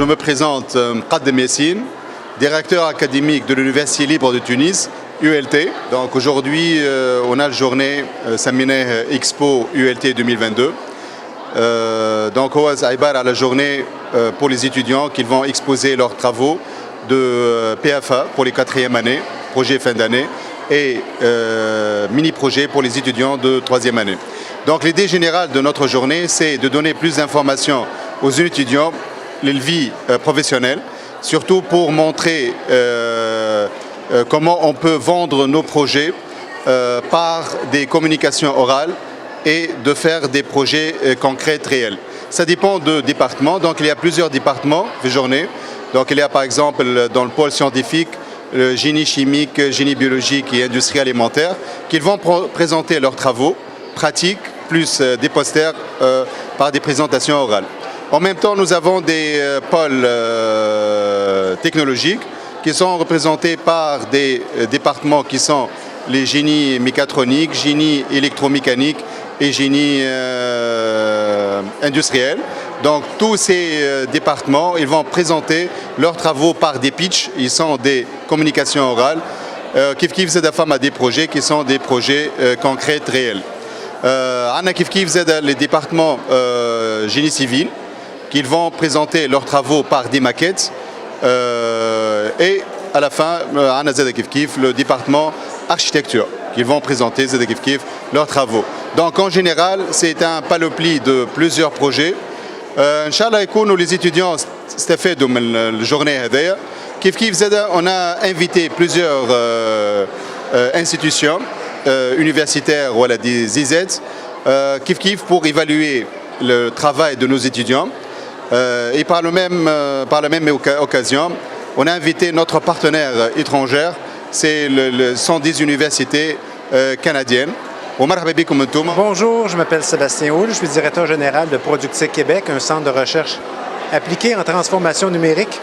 je me présente, Mqaddem Yassine, directeur académique de l'Université libre de Tunis, ULT. Donc aujourd'hui, on a la journée Samineh Expo ULT 2022. Donc on a la journée pour les étudiants qui vont exposer leurs travaux de PFA pour les 4e années, projet fin d'année, et mini-projet pour les étudiants de 3e année. Donc l'idée générale de notre journée, c'est de donner plus d'informations aux étudiants, les vies professionnelles, surtout pour montrer comment on peut vendre nos projets par des communications orales et de faire des projets concrets, réels. Ça dépend de départements, donc il y a plusieurs départements de journée. Donc il y a par exemple dans le pôle scientifique, le génie chimique, génie biologique et industrie alimentaire, qui vont présenter leurs travaux pratiques, plus des posters par des présentations orales. En même temps, nous avons des pôles technologiques qui sont représentés par des départements qui sont les génies mécatroniques, génie électromécanique et génie industriel. Donc tous ces départements, ils vont présenter leurs travaux par des pitchs, ils sont des communications orales. Kif Zed Femme a des projets qui sont des projets concrets, réels. Anna Kif Zed les départements génie civil, qu'ils vont présenter leurs travaux par des maquettes. Et à la fin, Anna Zed Kif le département architecture, qu'ils vont présenter Zed Kif leurs travaux. Donc en général, c'est un panoplie de plusieurs projets. Inch'Allah, les étudiants استفادوا من الجورنيه هذيا كيف زاد on a invité plusieurs institutions universitaires ou des IZ pour évaluer le travail de nos étudiants et par la même occasion on a invité notre partenaire étranger, sont des universités canadiennes. Bonjour, je m'appelle Sébastien Houle, je suis directeur général de Productec Québec, un centre de recherche appliqué en transformation numérique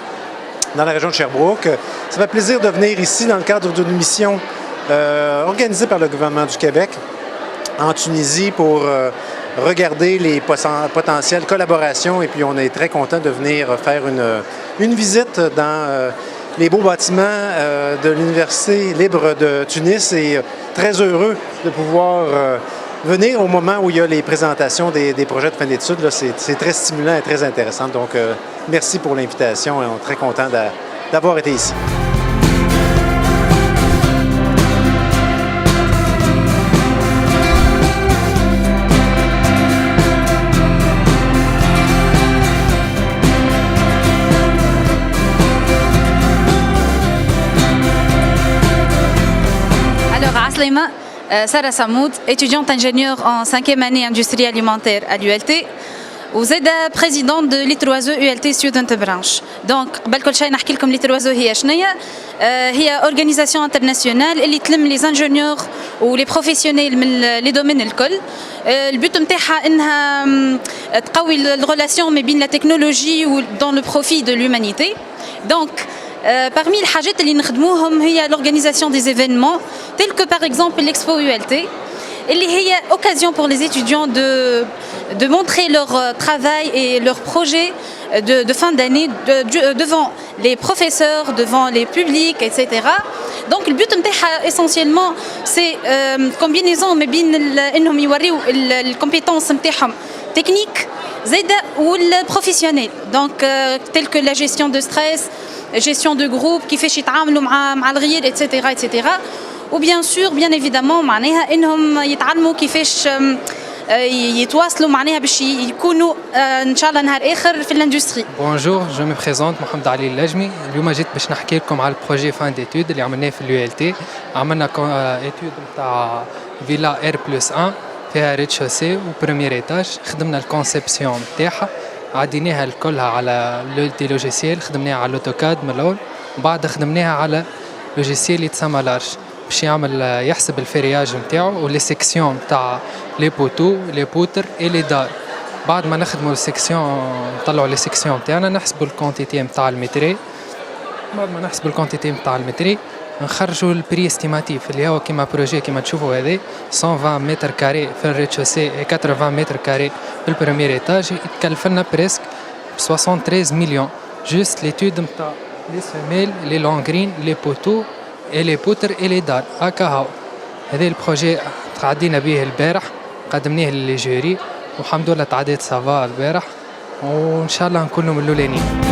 dans la région de Sherbrooke. Ça fait plaisir de venir ici dans le cadre d'une mission organisée par le gouvernement du Québec en Tunisie pour regarder les potentielles collaborations et puis on est très content de venir faire une visite dans les beaux bâtiments de l'Université libre de Tunis et très heureux de pouvoir venir au moment où il y a les présentations des projets de fin d'études. C'est très stimulant et très intéressant. Donc, merci pour l'invitation et on est très content d'avoir été ici. Sarah Samoud, étudiante ingénieure en 5e année industrie alimentaire à l'ULT. Vous êtes présidente de l'Itroiseau ULT Student Branch. Donc, قبل كل شيء نحكي لكم l'Itroiseau هي شنية؟ هي organisation internationale اللي تلم les ingénieurs ou les professionnels من les domaines الكل. البوت نتاعها انها تقوي الريلاسيون ما بين la technologie ou dans le profit de l'humanité. Donc, parmi les حاجات اللي نخدموهم هي l'organisation des événements tels que par exemple l'Expo ULT. Il y a occasion pour les étudiants de montrer leur travail et leurs projets de fin d'année devant les professeurs, devant les publics, etc. Donc le but essentiellement c'est combinaison mais bien انهم يوريو الcompétences نتاعهم techniques زايده ou professionnelles. Donc tels que la gestion de stress, gestion de groupe, كيفاش يتعاملوا مع الغير, etc. etc. ou bien sûr bien évidemment معناها انهم يتعلموا كيفاش يتواصلوا معناها باش يكونوا ان شاء الله نهار اخر في الاندستري. Bonjour, je me présente محمد علي اللجمي. اليوم جيت باش نحكي لكم على البروجي فان ديتود اللي عملناه في اليو ال تي. عملنا ايتود نتاع فيلا ار بلس 1 فيها ريد شوسي وبريمير ايتاج. خدمنا الكونسيبسيون نتاعها عديناها كلها على دي لوجيسيال. خدمناها على الاوتوكاد من الاول وبعد خدمناها على لوجيسيال يتسمى لارش باش يحسب الفرياج نتاعو ولي سيكسيون نتاع لي بوتو لي بوتر اي لي دار. بعد ما نخدموا السيكسيون نطلعوا لي سيكسيون نتاعنا نحسبوا الكونتيتي نتاع المتري. بعد ما نحسبوا الكونتيتي نتاع المتري نخرجوا البري استيماتيف اللي هو كيما بروجي كيما تشوفوا هذا 120 متر كاري في الريتشوسي 80 متر كاري في البريمير ايتاج. يتكلف لنا بريسك 73 مليون juste l'étude نتاع les semelles, les longrines, les poteaux et les poutres et les dalles هكا هاو. هذا البروجي تعدينا به البارح قدمناه للجوري والحمد لله تعديت سافا البارح وإن شاء الله نكونوا من الأولانيين.